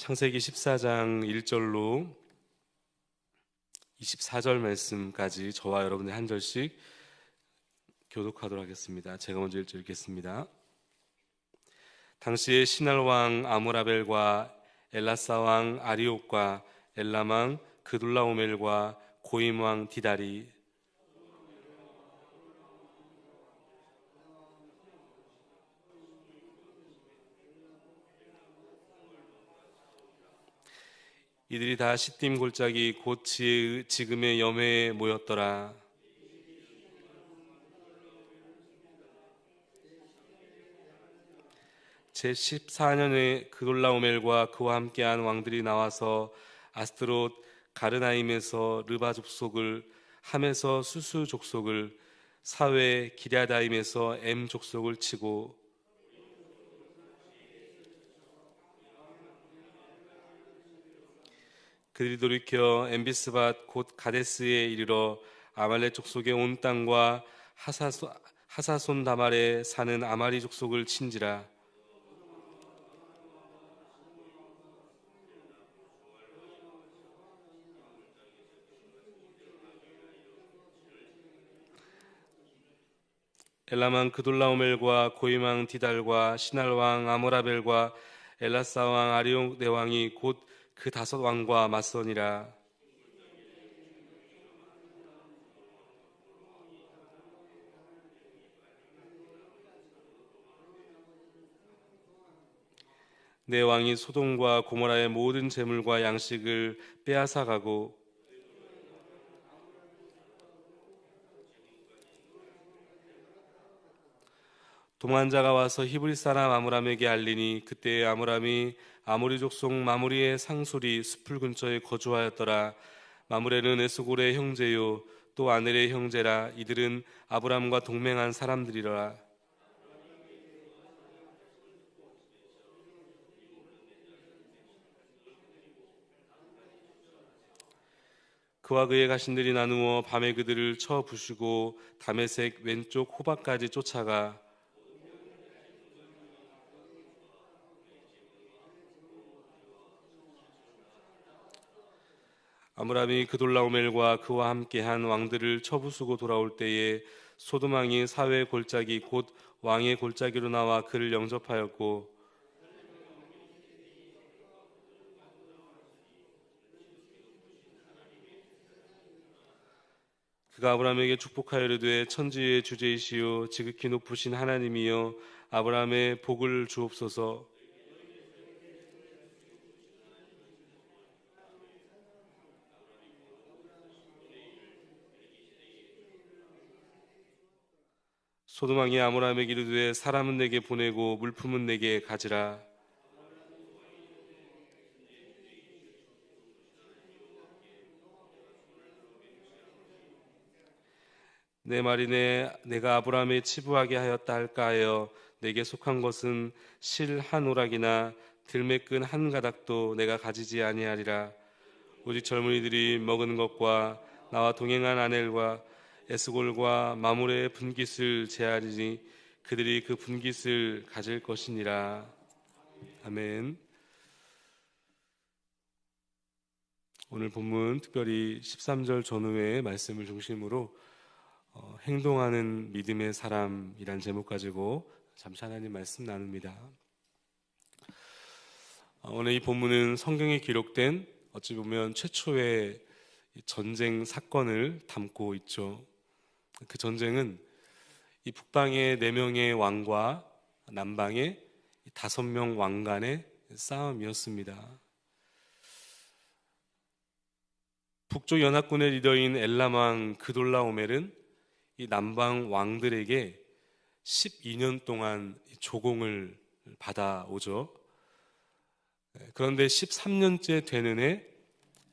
창세기 14장 1절로 24절 말씀까지 저와 여러분의 한 절씩 교독하도록 하겠습니다. 제가 먼저 1절 읽겠습니다. 당시에 시날 왕 아므라벨과 엘라사 왕 아리옥과 엘람 왕 그둘라오멜과 고임 왕 디달이 이들이 다 시딤 골짜기 곧 지금의 염해에 모였더라. 제14년에 그돌라오멜과 그와 함께한 왕들이 나와서 아스트롯 가르나임에서 르바 족속을, 함에서 수수 족속을, 사회 기랴다임에서 엠 족속을 치고 그들이 돌이켜 엠비스밭 곧 가데스에 이르러 아말렉 족속의 온 땅과 하사손 다말에 사는 아마리 족속을 친지라. 엘람 왕 그돌라오멜과 고임 왕 디달과 시날 왕 아모라벨과 엘라사 왕 아리옥 네 왕이 곧 그 다섯 왕과 맞서니라. 네 왕이 소돔과 고모라의 모든 재물과 양식을 빼앗아 가고 동환자가 와서 히브리 사람 아므람에게 알리니 그때 아므람이 아모리 족속 마므리의 상술이 숲을 근처에 거주하였더라. 마므레는 에스골의 형제요 또 아넬의 형제라. 이들은 아브람과 동맹한 사람들이라. 그와 그의 가신들이 나누어 밤에 그들을 쳐 부수고 다메섹 왼쪽 호박까지 쫓아가 아므람이 그돌라오멜과 그와 함께한 왕들을 쳐부수고 돌아올 때에 소돔 왕이 사회 골짜기 곧 왕의 골짜기로 나와 그를 영접하였고 그가 아브라함에게 축복하여 이르되 천지의 주제이시요 지극히 높으신 하나님이여 아브라함의 복을 주옵소서. 소돔 왕이 아브라함에게 이르되 사람은 내게 보내고 물품은 내게 가지라. 내 말이 내가 아브라함에 치부하게 하였다 할까 하여 내게 속한 것은 실 한 오락이나 들매끈 한 가닥도 내가 가지지 아니하리라. 오직 젊은이들이 먹은 것과 나와 동행한 아넬과 에스골과 마므레의 분깃을 제하리니 그들이 그 분깃을 가질 것이니라. 아멘. 오늘 본문 특별히 13절 전후의 말씀을 중심으로 행동하는 믿음의 사람이란 제목 가지고 잠시 하나님 말씀 나눕니다. 오늘 이 본문은 성경에 기록된 어찌 보면 최초의 전쟁 사건을 담고 있죠. 그 전쟁은 이 북방의 4명의 왕과 남방의 5명 왕 간의 싸움이었습니다. 북쪽 연합군의 리더인 엘람 왕 그돌라오멜은 이 남방 왕들에게 12년 동안 조공을 받아오죠. 그런데 13년째 되는 해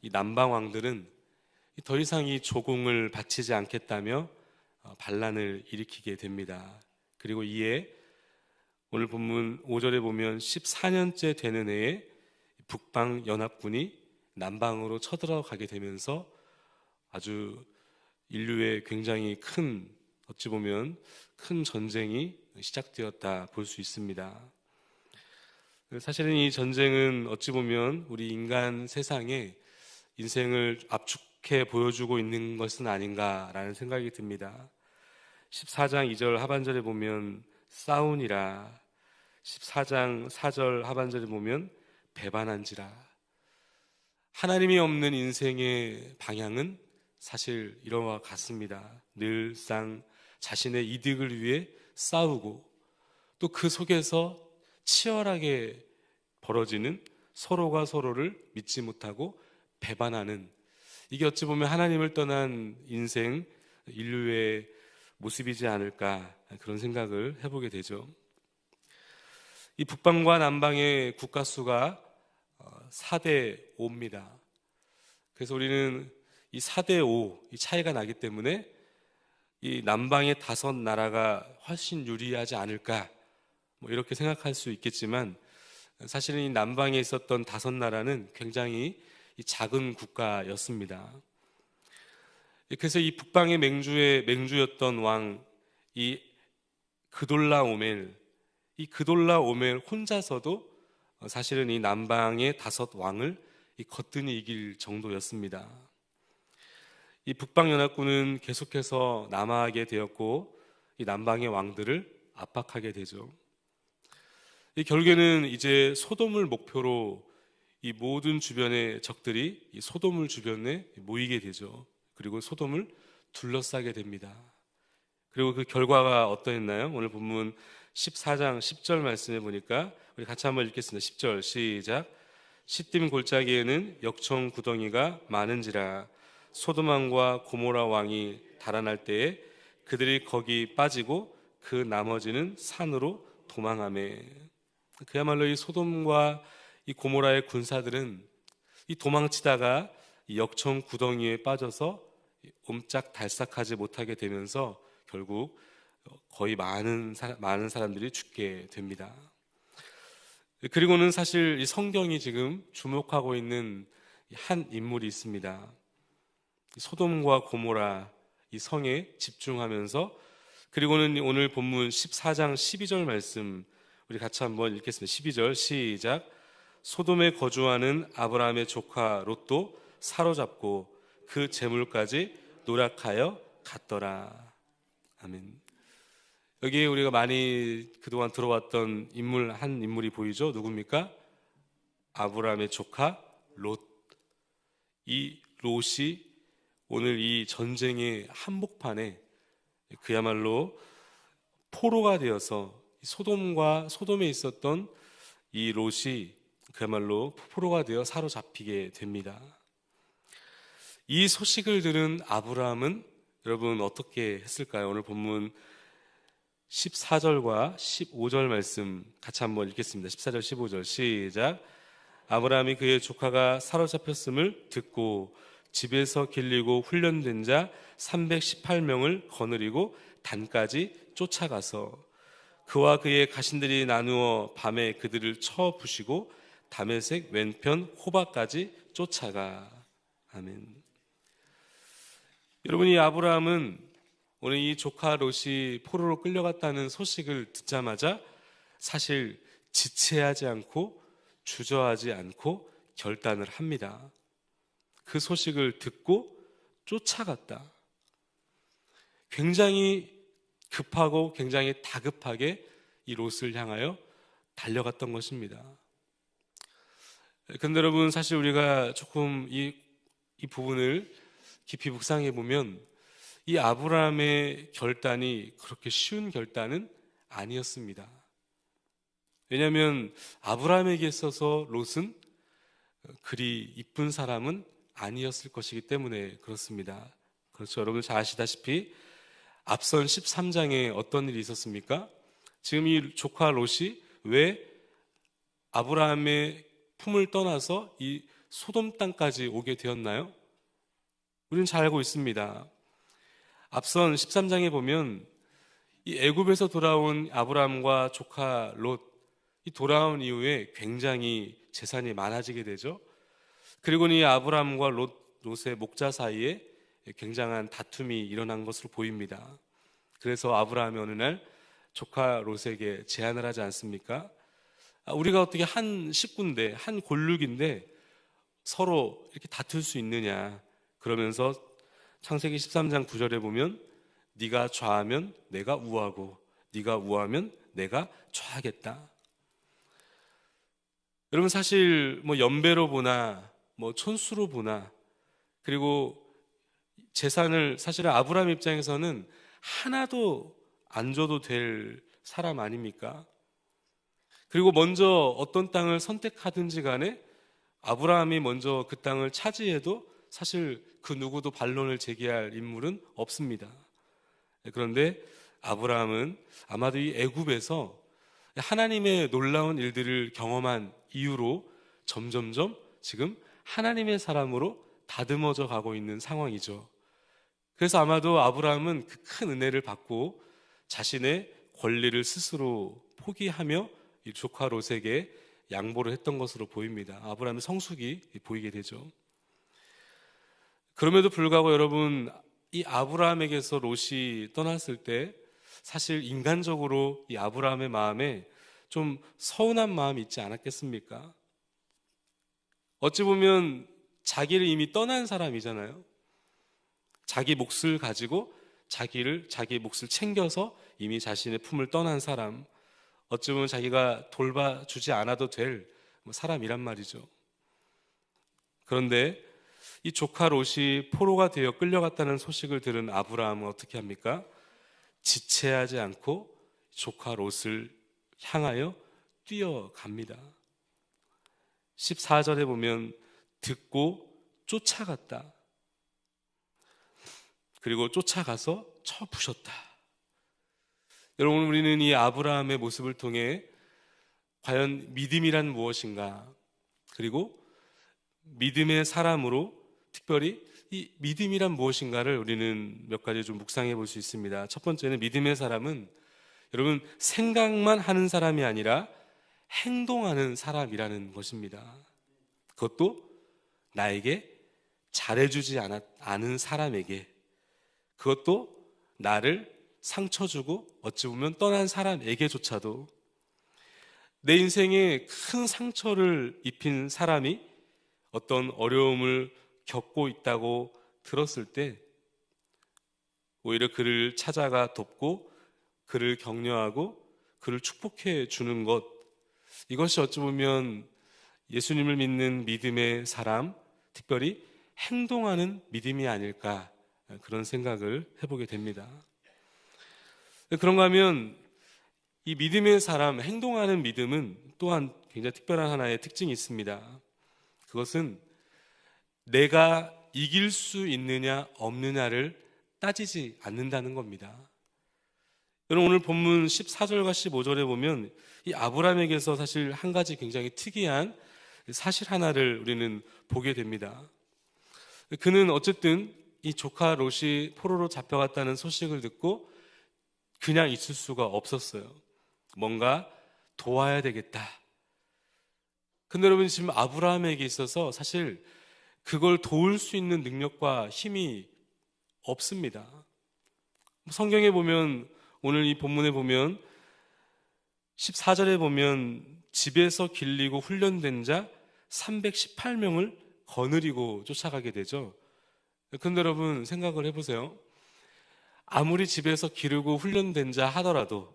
이 남방 왕들은 더 이상 이 조공을 바치지 않겠다며 반란을 일으키게 됩니다. 그리고 이에 오늘 본문 5절에 보면 14년째 되는 해에 북방 연합군이 남방으로 쳐들어가게 되면서 아주 인류의 굉장히 큰, 어찌 보면 큰 전쟁이 시작되었다 볼 수 있습니다. 사실은 이 전쟁은 어찌 보면 우리 인간 세상에 인생을 압축해 보여주고 있는 것은 아닌가라는 생각이 듭니다. 14장 2절 하반절에 보면 싸우니라, 14장 4절 하반절에 보면 배반한지라. 하나님이 없는 인생의 방향은 사실 이와 같습니다. 늘상 자신의 이득을 위해 싸우고 또 그 속에서 치열하게 벌어지는 서로가 서로를 믿지 못하고 배반하는, 이게 어찌 보면 하나님을 떠난 인생, 인류의 모습이지 않을까, 그런 생각을 해보게 되죠. 이 북방과 남방의 국가 수가 4대 5입니다. 그래서 우리는 이 4대 5, 이 차이가 나기 때문에 이 남방의 5나라가 훨씬 유리하지 않을까, 이렇게 생각할 수 있겠지만 사실은 이 남방에 있었던 5나라는 굉장히 이 작은 국가였습니다. 그래서 이 북방의 맹주였던 왕, 이 그돌라오멜, 이 그돌라오멜 혼자서도 사실은 이 남방의 5왕을 거뜬히 이길 정도였습니다. 이 북방연합군은 계속해서 남하하게 되었고 이 남방의 왕들을 압박하게 되죠. 이 결국에는 이제 소돔을 목표로 이 모든 주변의 적들이 이 소돔을 주변에 모이게 되죠. 그리고 소돔을 둘러싸게 됩니다. 그리고 그 결과가 어떠했나요? 오늘 본문 14장 10절 말씀해 보니까 우리 같이 한번 읽겠습니다. 10절 시작. 시딤 골짜기에는 역청 구덩이가 많은지라 소돔왕과 고모라 왕이 달아날 때에 그들이 거기 빠지고 그 나머지는 산으로 도망하매. 그야말로 이 소돔과 이 고모라의 군사들은 이 도망치다가 이 역청 구덩이에 빠져서 옴짝달싹하지 못하게 되면서 결국 거의 많은 사람들이 죽게 됩니다. 그리고는 사실 이 성경이 지금 주목하고 있는 한 인물이 있습니다. 소돔과 고모라 이 성에 집중하면서, 그리고는 오늘 본문 14장 12절 말씀 우리 같이 한번 읽겠습니다. 12절 시작. 소돔에 거주하는 아브라함의 조카 롯도 사로잡고 그 재물까지 노략하여 갔더라. 아멘. 여기에 우리가 많이 그동안 들어왔던 한 인물이 보이죠? 누굽니까? 아브라함의 조카 롯. 이 롯이 오늘 이 전쟁의 한복판에 그야말로 포로가 되어서 소돔에 있었던 이 롯이 그야말로 포로가 되어 사로잡히게 됩니다. 이 소식을 들은 아브라함은 여러분 어떻게 했을까요? 오늘 본문 14절과 15절 말씀 같이 한번 읽겠습니다. 14절 15절 시작. 아브라함이 그의 조카가 사로잡혔음을 듣고 집에서 길리고 훈련된 자 318명을 거느리고 단까지 쫓아가서 그와 그의 가신들이 나누어 밤에 그들을 쳐 부시고 다메섹 왼편 호바까지 쫓아가. 아멘. 여러분, 이 아브라함은 오늘 이 조카 롯이 포로로 끌려갔다는 소식을 듣자마자 사실 지체하지 않고 주저하지 않고 결단을 합니다. 그 소식을 듣고 쫓아갔다. 굉장히 급하고 굉장히 다급하게 이 롯을 향하여 달려갔던 것입니다. 그런데 여러분, 사실 우리가 조금 이 부분을 깊이 묵상해 보면 이 아브라함의 결단이 그렇게 쉬운 결단은 아니었습니다. 왜냐하면 아브라함에게 있어서 롯은 그리 이쁜 사람은 아니었을 것이기 때문에 그렇습니다. 그렇죠. 여러분 잘 아시다시피 앞선 13장에 어떤 일이 있었습니까? 지금 이 조카 롯이 왜 아브라함의 품을 떠나서 이 소돔 땅까지 오게 되었나요? 우리는 잘 알고 있습니다. 앞선 13장에 보면 이 애굽에서 돌아온 아브라함과 조카 롯, 이 돌아온 이후에 굉장히 재산이 많아지게 되죠. 그리고는 이 아브라함과 롯의 목자 사이에 굉장한 다툼이 일어난 것으로 보입니다. 그래서 아브라함이 어느 날 조카 롯에게 제안을 하지 않습니까? 우리가 어떻게 한 식구인데, 한 골육인데 서로 이렇게 다툴 수 있느냐. 그러면서 창세기 13장 9절에 보면 네가 좌하면 내가 우하고 네가 우하면 내가 좌하겠다. 여러분, 사실 뭐 연배로 보나 뭐 촌수로 보나, 그리고 재산을 사실은 아브라함 입장에서는 하나도 안 줘도 될 사람 아닙니까? 그리고 먼저 어떤 땅을 선택하든지 간에 아브라함이 먼저 그 땅을 차지해도 사실 그 누구도 반론을 제기할 인물은 없습니다. 그런데 아브라함은 아마도 이 애굽에서 하나님의 놀라운 일들을 경험한 이유로 점점점 지금 하나님의 사람으로 다듬어져 가고 있는 상황이죠. 그래서 아마도 아브라함은 그 큰 은혜를 받고 자신의 권리를 스스로 포기하며 이 조카 롯에게 양보를 했던 것으로 보입니다. 아브라함의 성숙이 보이게 되죠. 그럼에도 불구하고 여러분, 이 아브라함에게서 롯이 떠났을 때 사실 인간적으로 이 아브라함의 마음에 좀 서운한 마음이 있지 않았겠습니까? 어찌 보면 자기를 이미 떠난 사람이잖아요. 자기 몫을 가지고 자기 몫을 챙겨서 이미 자신의 품을 떠난 사람, 어찌 보면 자기가 돌봐주지 않아도 될 사람이란 말이죠. 그런데 이 조카 롯이 포로가 되어 끌려갔다는 소식을 들은 아브라함은 어떻게 합니까? 지체하지 않고 조카 롯을 향하여 뛰어갑니다. 14절에 보면 듣고 쫓아갔다. 그리고 쫓아가서 쳐 부셨다. 여러분, 우리는 이 아브라함의 모습을 통해 과연 믿음이란 무엇인가, 그리고 믿음의 사람으로 특별히 이 믿음이란 무엇인가를 우리는 몇 가지 좀 묵상해 볼 수 있습니다. 첫 번째는 믿음의 사람은 여러분 생각만 하는 사람이 아니라 행동하는 사람이라는 것입니다. 그것도 나에게 잘해주지 않은 사람에게, 그것도 나를 상처 주고 어찌 보면 떠난 사람에게조차도, 내 인생에 큰 상처를 입힌 사람이 어떤 어려움을 겪고 있다고 들었을 때 오히려 그를 찾아가 돕고 그를 격려하고 그를 축복해 주는 것, 이것이 어찌 보면 예수님을 믿는 믿음의 사람, 특별히 행동하는 믿음이 아닐까, 그런 생각을 해보게 됩니다. 그런가 하면 이 믿음의 사람, 행동하는 믿음은 또한 굉장히 특별한 하나의 특징이 있습니다. 그것은 내가 이길 수 있느냐 없느냐를 따지지 않는다는 겁니다. 여러분, 오늘 본문 14절과 15절에 보면 이 아브라함에게서 사실 한 가지 굉장히 특이한 사실 하나를 우리는 보게 됩니다. 그는 어쨌든 이 조카 롯이 포로로 잡혀갔다는 소식을 듣고 그냥 있을 수가 없었어요. 뭔가 도와야 되겠다. 근데 여러분, 지금 아브라함에게 있어서 사실 그걸 도울 수 있는 능력과 힘이 없습니다. 성경에 보면, 오늘 이 본문에 보면 14절에 보면 집에서 길리고 훈련된 자 318명을 거느리고 쫓아가게 되죠. 근데 여러분 생각을 해보세요. 아무리 집에서 기르고 훈련된 자 하더라도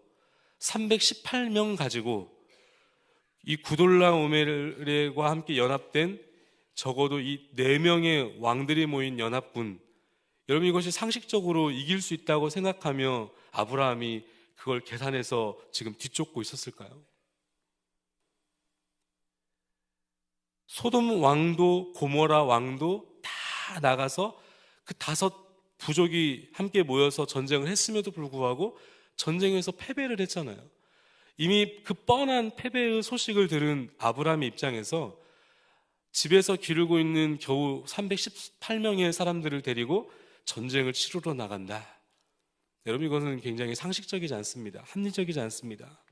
318명 가지고 이 구돌라오멜과 함께 연합된 적어도 이 4명의 왕들이 모인 연합군, 여러분 이것이 상식적으로 이길 수 있다고 생각하며 아브라함이 그걸 계산해서 지금 뒤쫓고 있었을까요? 소돔 왕도 고모라 왕도 다 나가서 그 5 부족이 함께 모여서 전쟁을 했음에도 불구하고 전쟁에서 패배를 했잖아요. 이미 그 뻔한 패배의 소식을 들은 아브라함의 입장에서 집에서 기르고 있는 겨우 318명의 사람들을 데리고 전쟁을 치르러 나간다. 여러분, 이것은 굉장히 상식적이지 않습니다. 합리적이지 않습니다.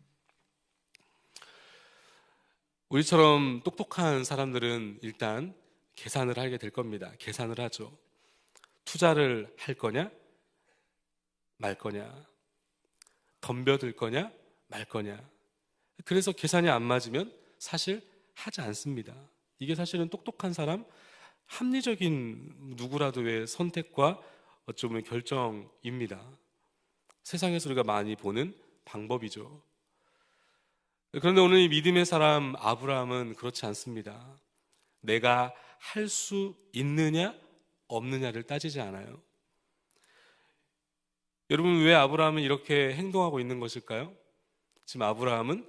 우리처럼 똑똑한 사람들은 일단 계산을 하게 될 겁니다. 계산을 하죠. 투자를 할 거냐 말 거냐, 덤벼들 거냐 말 거냐. 그래서 계산이 안 맞으면 사실 하지 않습니다. 이게 사실은 똑똑한 사람, 합리적인 누구라도의 선택과 어쩌면 결정입니다. 세상에서 우리가 많이 보는 방법이죠. 그런데 오늘 이 믿음의 사람 아브라함은 그렇지 않습니다. 내가 할 수 있느냐 없느냐를 따지지 않아요. 여러분, 왜 아브라함은 이렇게 행동하고 있는 것일까요? 지금 아브라함은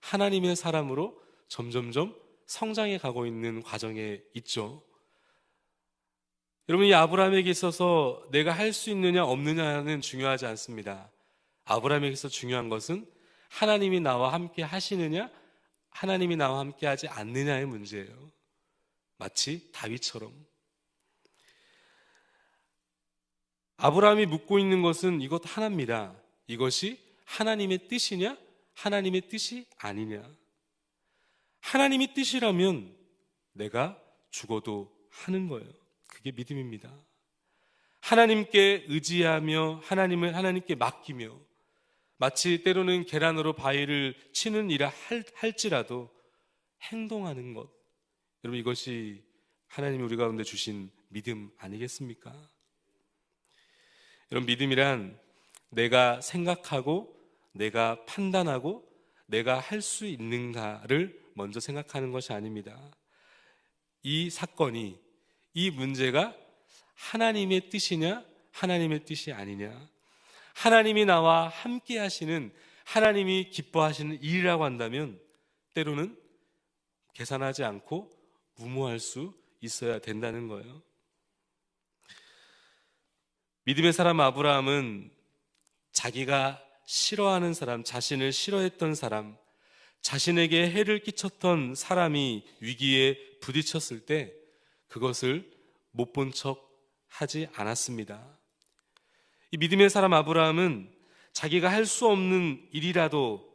하나님의 사람으로 점점점 성장해 가고 있는 과정에 있죠. 여러분, 이 아브라함에게 있어서 내가 할 수 있느냐 없느냐는 중요하지 않습니다. 아브라함에게 있어서 중요한 것은 하나님이 나와 함께 하시느냐, 하나님이 나와 함께 하지 않느냐의 문제예요. 마치 다윗처럼. 아브라함이 묻고 있는 것은 이것 하나입니다. 이것이 하나님의 뜻이냐, 하나님의 뜻이 아니냐. 하나님의 뜻이라면 내가 죽어도 하는 거예요. 그게 믿음입니다. 하나님께 의지하며 하나님께 맡기며, 마치 때로는 계란으로 바위를 치는 일을 할지라도 행동하는 것. 여러분, 이것이 하나님이 우리 가운데 주신 믿음 아니겠습니까? 여러분, 믿음이란 내가 생각하고 내가 판단하고 내가 할 수 있는가를 먼저 생각하는 것이 아닙니다. 이 사건이, 이 문제가 하나님의 뜻이냐 하나님의 뜻이 아니냐, 하나님이 나와 함께 하시는, 하나님이 기뻐하시는 일이라고 한다면 때로는 계산하지 않고 무모할 수 있어야 된다는 거예요. 믿음의 사람 아브라함은 자기가 싫어하는 사람, 자신을 싫어했던 사람, 자신에게 해를 끼쳤던 사람이 위기에 부딪혔을 때 그것을 못 본 척 하지 않았습니다. 이 믿음의 사람 아브라함은 자기가 할 수 없는 일이라도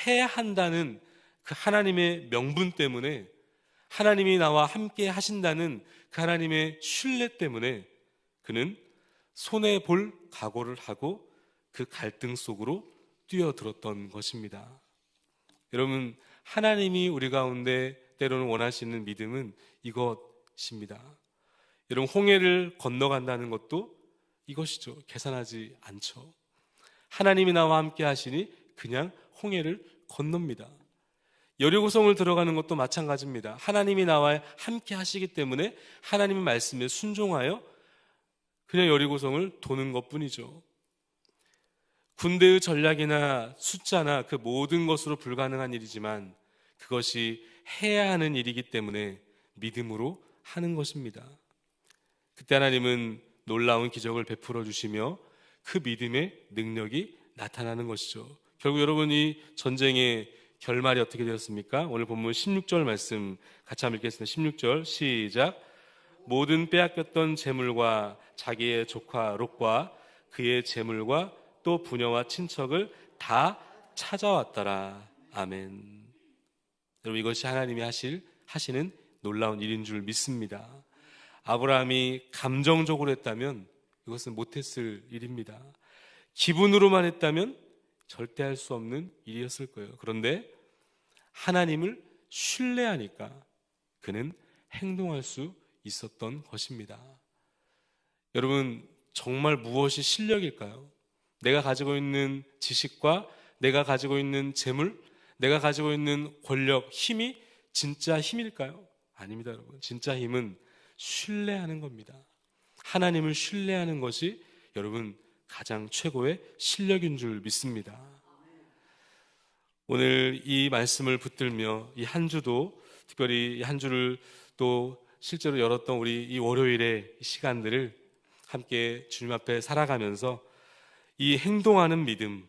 해야 한다는 그 하나님의 명분 때문에, 하나님이 나와 함께 하신다는 그 하나님의 신뢰 때문에 그는 손해볼 각오를 하고 그 갈등 속으로 뛰어들었던 것입니다. 여러분, 하나님이 우리 가운데 때로는 원하시는 믿음은 이것입니다. 여러분, 홍해를 건너간다는 것도 이것이죠. 계산하지 않죠. 하나님이 나와 함께 하시니 그냥 홍해를 건넙니다. 여리고성을 들어가는 것도 마찬가지입니다. 하나님이 나와 함께 하시기 때문에 하나님의 말씀에 순종하여 그냥 여리고성을 도는 것뿐이죠. 군대의 전략이나 숫자나 그 모든 것으로 불가능한 일이지만 그것이 해야 하는 일이기 때문에 믿음으로 하는 것입니다. 그때 하나님은 놀라운 기적을 베풀어 주시며 그 믿음의 능력이 나타나는 것이죠. 결국 여러분, 이 전쟁의 결말이 어떻게 되었습니까? 오늘 본문 16절 말씀 같이 한번 읽겠습니다. 16절 시작. 모든 빼앗겼던 재물과 자기의 조카 롯과 그의 재물과 또 부녀와 친척을 다 찾아왔더라. 아멘. 여러분, 이것이 하나님이 하시는 놀라운 일인 줄 믿습니다. 아브라함이 감정적으로 했다면 이것은 못했을 일입니다. 기분으로만 했다면 절대 할 수 없는 일이었을 거예요. 그런데 하나님을 신뢰하니까 그는 행동할 수 있었던 것입니다. 여러분, 정말 무엇이 실력일까요? 내가 가지고 있는 지식과 내가 가지고 있는 재물, 내가 가지고 있는 권력, 힘이 진짜 힘일까요? 아닙니다, 여러분. 진짜 힘은 신뢰하는 겁니다. 하나님을 신뢰하는 것이 여러분 가장 최고의 실력인 줄 믿습니다. 오늘 이 말씀을 붙들며 이 한 주도, 특별히 이 한 주를 또 실제로 열었던 우리 이 월요일의 시간들을 함께 주님 앞에 살아가면서 이 행동하는 믿음,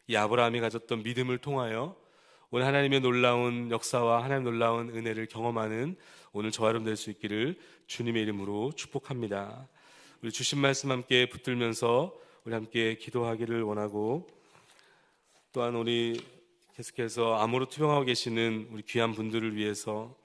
이 아브라함이 가졌던 믿음을 통하여 오늘 하나님의 놀라운 역사와 하나님의 놀라운 은혜를 경험하는 오늘 저와 여러분 될 수 있기를 주님의 이름으로 축복합니다. 우리 주신 말씀 함께 붙들면서 우리 함께 기도하기를 원하고, 또한 우리 계속해서 암호로 투병하고 계시는 우리 귀한 분들을 위해서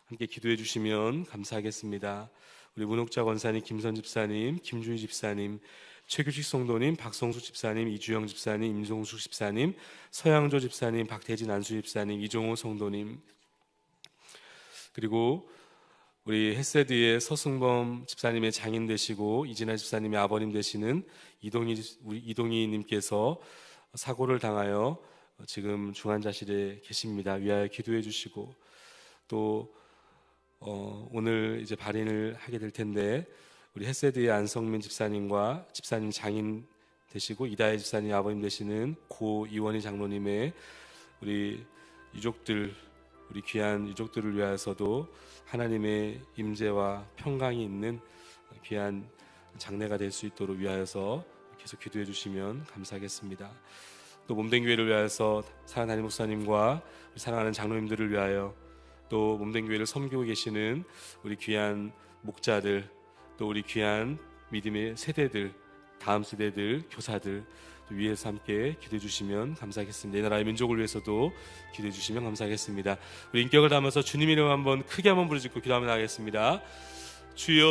함께 기도해 주시면 감사하겠습니다. 우리 문옥자 권사님, 김선 집사님, 김주희 집사님, 최규식 성도님, 박성수 집사님, 이주영 집사님, 임종숙 집사님, 서양조 집사님, 박태진 안수 집사님, 이종호 성도님, 그리고 우리 햇세드의 서승범 집사님의 장인 되시고 이진아 집사님의 아버님 되시는 이동희 님께서 사고를 당하여 지금 중환자실에 계십니다. 위하여 기도해 주시고, 또 오늘 이제 발인을 하게 될 텐데 우리 햇세드의 안성민 집사님과 집사님 장인 되시고 이다혜 집사님 아버님 되시는 고 이원희 장로님의 우리 유족들, 우리 귀한 유족들을 위하여서도 하나님의 임재와 평강이 있는 귀한 장례가 될 수 있도록 위하여서 계속 기도해 주시면 감사하겠습니다. 또 몸된 교회를 위하여서 사랑하는 담임 목사님과 사랑하는 장로님들을 위하여, 또 몸된 교회를 섬기고 계시는 우리 귀한 목자들, 또 우리 귀한 믿음의 세대들, 다음 세대들, 교사들 위해서 함께 기도해 주시면 감사하겠습니다. 이 나라의 민족을 위해서도 기도해 주시면 감사하겠습니다. 우리 인격을 담아서 주님 이름 한번 크게 한번 부르짖고 기도하면 나가겠습니다. 주여